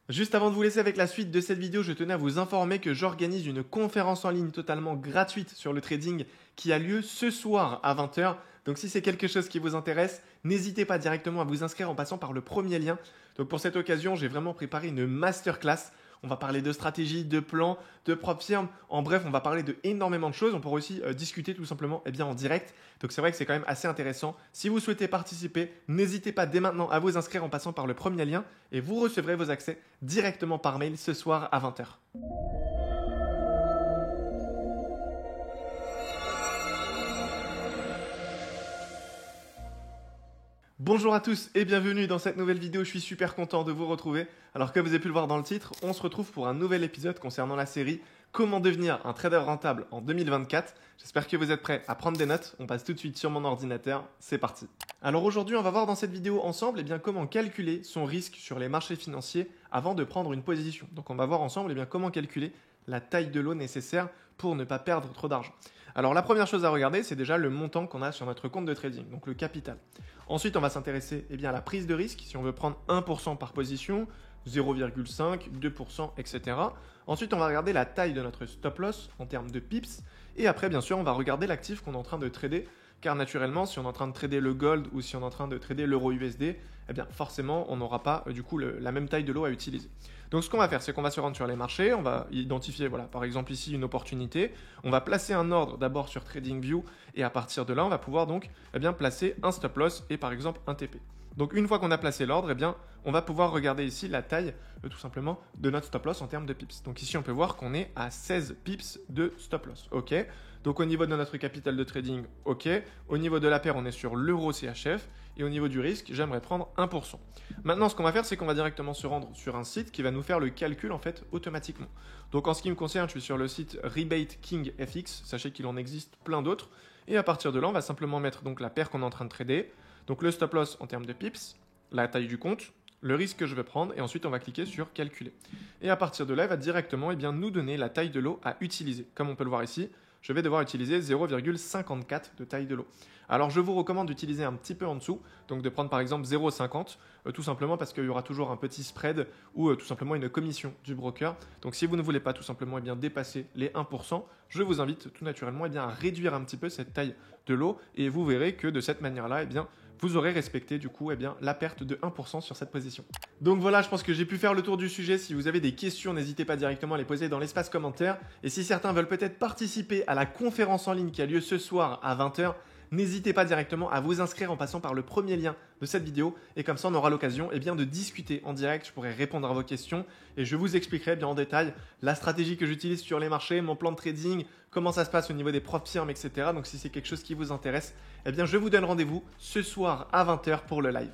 Juste avant de vous laisser avec la suite de cette vidéo, je tenais à vous informer que j'organise une conférence en ligne totalement gratuite sur le trading qui a lieu ce soir à 20 h. Donc si c'est quelque chose qui vous intéresse, n'hésitez pas directement à vous inscrire en passant par le premier lien. Donc pour cette occasion, j'ai vraiment préparé une masterclass. On va parler de stratégie, de plans, de propres firmes. En bref, on va parler de énormément de choses. On pourra aussi discuter tout simplement en direct. Donc c'est vrai que c'est quand même assez intéressant. Si vous souhaitez participer, n'hésitez pas dès maintenant à vous inscrire en passant par le premier lien et vous recevrez vos accès directement par mail ce soir à 20 h. Bonjour à tous et bienvenue dans cette nouvelle vidéo, je suis super content de vous retrouver. Alors comme vous avez pu le voir dans le titre, on se retrouve pour un nouvel épisode concernant la série Comment devenir un trader rentable en 2024. J'espère que vous êtes prêts à prendre des notes, on passe tout de suite sur mon ordinateur, c'est parti. Alors aujourd'hui on va voir dans cette vidéo ensemble comment calculer son risque sur les marchés financiers avant de prendre une position. Donc on va voir ensemble comment calculer la taille de lot nécessaire pour ne pas perdre trop d'argent. Alors la première chose à regarder, c'est déjà le montant qu'on a sur notre compte de trading, donc le capital. Ensuite, on va s'intéresser à la prise de risque, si on veut prendre 1% par position, 0,5, 2%, etc. Ensuite, on va regarder la taille de notre stop loss en termes de pips. Et après, bien sûr, on va regarder l'actif qu'on est en train de trader. Car naturellement, si on est en train de trader le gold ou si on est en train de trader l'euro USD, forcément, on n'aura pas la même taille de lot à utiliser. Donc ce qu'on va faire, c'est qu'on va se rendre sur les marchés, on va identifier, par exemple ici une opportunité, on va placer un ordre d'abord sur TradingView et à partir de là, on va pouvoir donc placer un stop loss et par exemple un TP. Donc une fois qu'on a placé l'ordre, on va pouvoir regarder ici la taille tout simplement de notre stop loss en termes de pips. Donc ici, on peut voir qu'on est à 16 pips de stop loss. OK. Donc au niveau de notre capital de trading, OK. Au niveau de la paire, on est sur l'euro CHF. Et au niveau du risque, j'aimerais prendre 1%. Maintenant, ce qu'on va faire, c'est qu'on va directement se rendre sur un site qui va nous faire le calcul automatiquement. Donc en ce qui me concerne, je suis sur le site Rebate King FX. Sachez qu'il en existe plein d'autres. Et à partir de là, on va simplement mettre donc la paire qu'on est en train de trader. Donc le stop loss en termes de pips, la taille du compte, le risque que je vais prendre et ensuite on va cliquer sur calculer. Et à partir de là, il va directement nous donner la taille de lot à utiliser. Comme on peut le voir ici, je vais devoir utiliser 0,54 de taille de lot. Alors je vous recommande d'utiliser un petit peu en dessous, donc de prendre par exemple 0,50, tout simplement parce qu'il y aura toujours un petit spread ou tout simplement une commission du broker. Donc si vous ne voulez pas tout simplement dépasser les 1%, je vous invite tout naturellement à réduire un petit peu cette taille de lot et vous verrez que de cette manière-là, vous aurez respecté la perte de 1% sur cette position. Donc voilà, je pense que j'ai pu faire le tour du sujet. Si vous avez des questions, n'hésitez pas directement à les poser dans l'espace commentaire. Et si certains veulent peut-être participer à la conférence en ligne qui a lieu ce soir à 20 h, n'hésitez pas directement à vous inscrire en passant par le premier lien de cette vidéo. Et comme ça, on aura l'occasion de discuter en direct. Je pourrai répondre à vos questions et je vous expliquerai bien en détail la stratégie que j'utilise sur les marchés, mon plan de trading, comment ça se passe au niveau des propres firmes, etc. Donc si c'est quelque chose qui vous intéresse, je vous donne rendez-vous ce soir à 20 h pour le live.